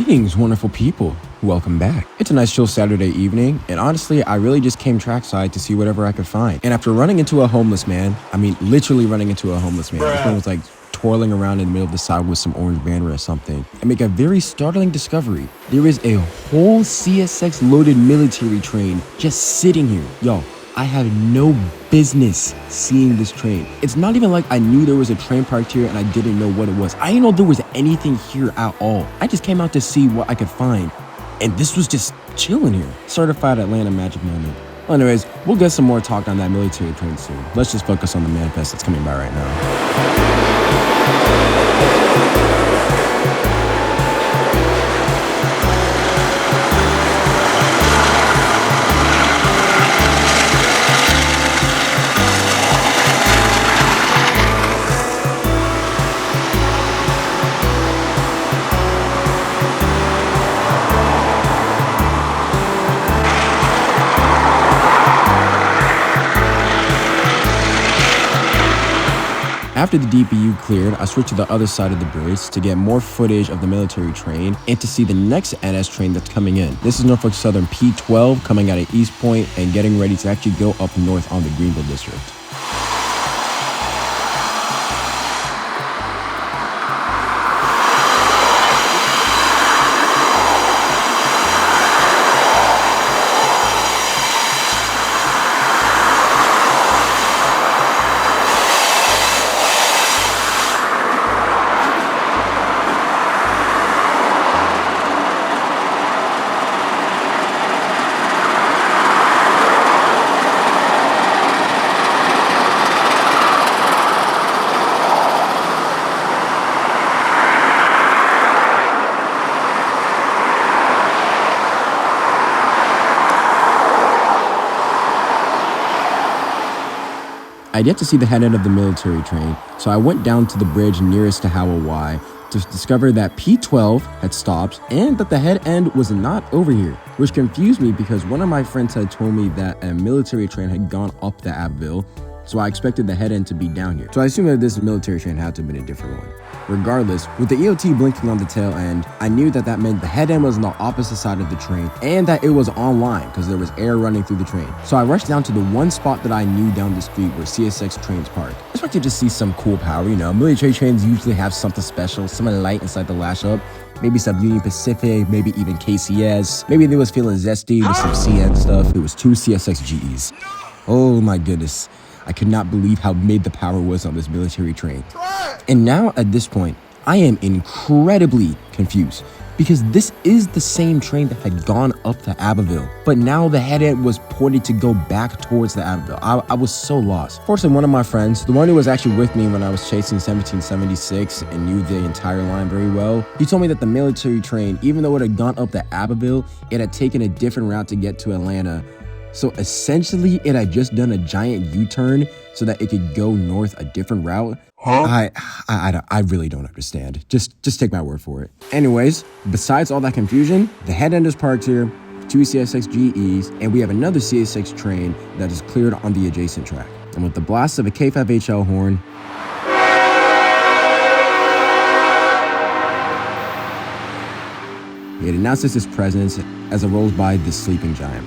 Greetings, wonderful people. Welcome back. It's a nice chill Saturday evening, and honestly, I really just came trackside to see whatever I could find. And after running into a homeless man, I mean literally running into a homeless man, this man was like twirling around in the middle of the sidewalk with some orange banner or something, and make a very startling discovery. There is a whole CSX loaded military train just sitting here. Yo, I have no business seeing this train. It's not even like I knew there was a train parked here and I didn't know what it was. I didn't know there was anything here at all. I just came out to see what I could find, and this was just chilling here. Certified Atlanta magic moment. Well, anyways, we'll get some more talk on that military train soon. Let's just focus on the manifest that's coming by right now. After the DPU cleared, I switched to the other side of the bridge to get more footage of the military train and to see the next NS train that's coming in. This is Norfolk Southern P12 coming out of East Point and getting ready to actually go up north on the Greenville district. I'd yet to see the head end of the military train, so I went down to the bridge nearest to Howell Y to discover that P12 had stopped and that the head end was not over here, which confused me because one of my friends had told me that a military train had gone up the Abbeville, so I expected the head end to be down here. So I assumed that this military train had to have been a different one. Regardless, with the EOT blinking on the tail end, I knew that that meant the head end was on the opposite side of the train and that it was online because there was air running through the train. So I rushed down to the one spot that I knew down the street where CSX trains park. I expected to see some cool power, you know, military trains usually have something special, something light inside the lash up. Maybe some Union Pacific, maybe even KCS. Maybe they was feeling zesty with some CN stuff. It was two CSX GEs. Oh my goodness. I could not believe how mid the power was on this military train. And now at this point, I am incredibly confused because this is the same train that had gone up to Abbeville, but now the head end was pointed to go back towards the Abbeville. I was so lost. Fortunately, one of my friends, the one who was actually with me when I was chasing 1776 and knew the entire line very well, he told me that the military train, even though it had gone up to Abbeville, it had taken a different route to get to Atlanta. So essentially, it had just done a giant U-turn so that it could go north a different route. I really don't understand. Just take my word for it. Anyways, besides all that confusion, the head end is parked here, two CSX GEs, and we have another CSX train that is cleared on the adjacent track. And with the blast of a K5HL horn, it announces its presence as it rolls by this sleeping giant.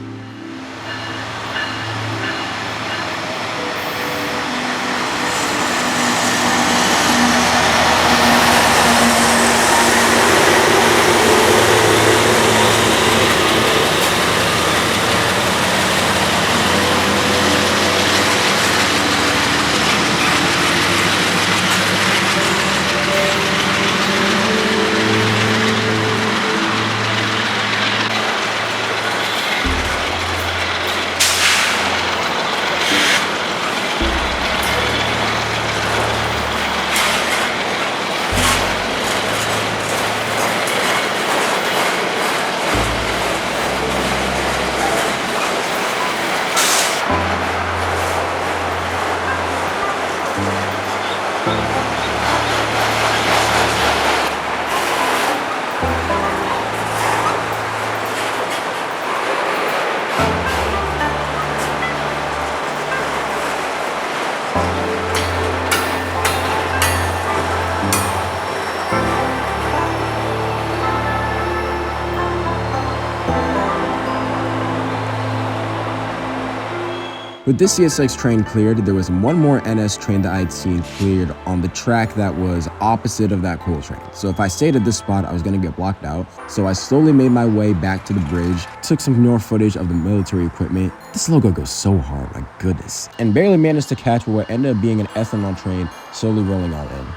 With this CSX train cleared, there was one more NS train that I had seen cleared on the track that was opposite of that coal train. So if I stayed at this spot, I was going to get blocked out. So I slowly made my way back to the bridge, took some more footage of the military equipment. This logo goes so hard, my goodness. And barely managed to catch what ended up being an ethanol train slowly rolling out in.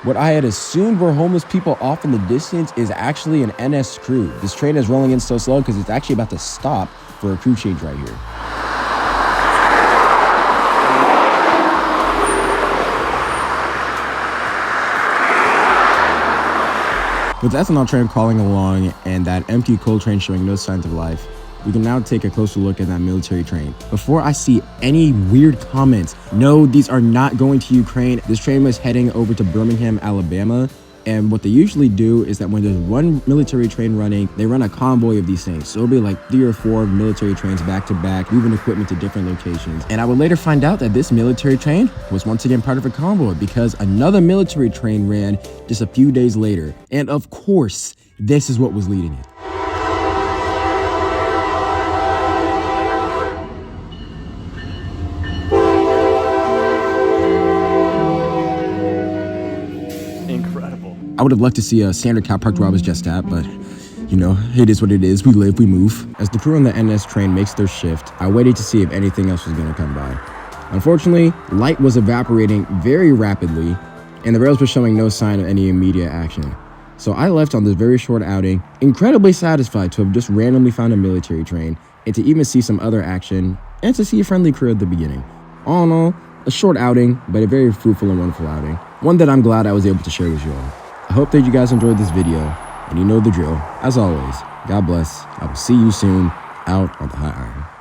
What I had assumed were homeless people off in the distance is actually an NS crew. This train is rolling in so slow because it's actually about to stop for a crew change right here. With the ethanol train crawling along and that empty coal train showing no signs of life, we can now take a closer look at that military train. Before I see any weird comments, no, these are not going to Ukraine. This train was heading over to Birmingham, Alabama. And what they usually do is that when there's one military train running, they run a convoy of these things. So it'll be like 3 or 4 military trains back to back, moving equipment to different locations. And I would later find out that this military train was once again part of a convoy because another military train ran just a few days later. And of course, this is what was leading it. Incredible. I would have loved to see a standard cow parked where I was just at, but you know, it is what it is. We live, we move. As the crew on the NS train makes their shift, I waited to see if anything else was gonna come by. Unfortunately, light was evaporating very rapidly, and the rails were showing no sign of any immediate action. So I left on this very short outing, incredibly satisfied to have just randomly found a military train, and to even see some other action, and to see a friendly crew at the beginning. All in all, a short outing, but a very fruitful and wonderful outing. One that I'm glad I was able to share with you all. I hope that you guys enjoyed this video, and you know the drill. As always, God bless. I will see you soon out on the hot iron.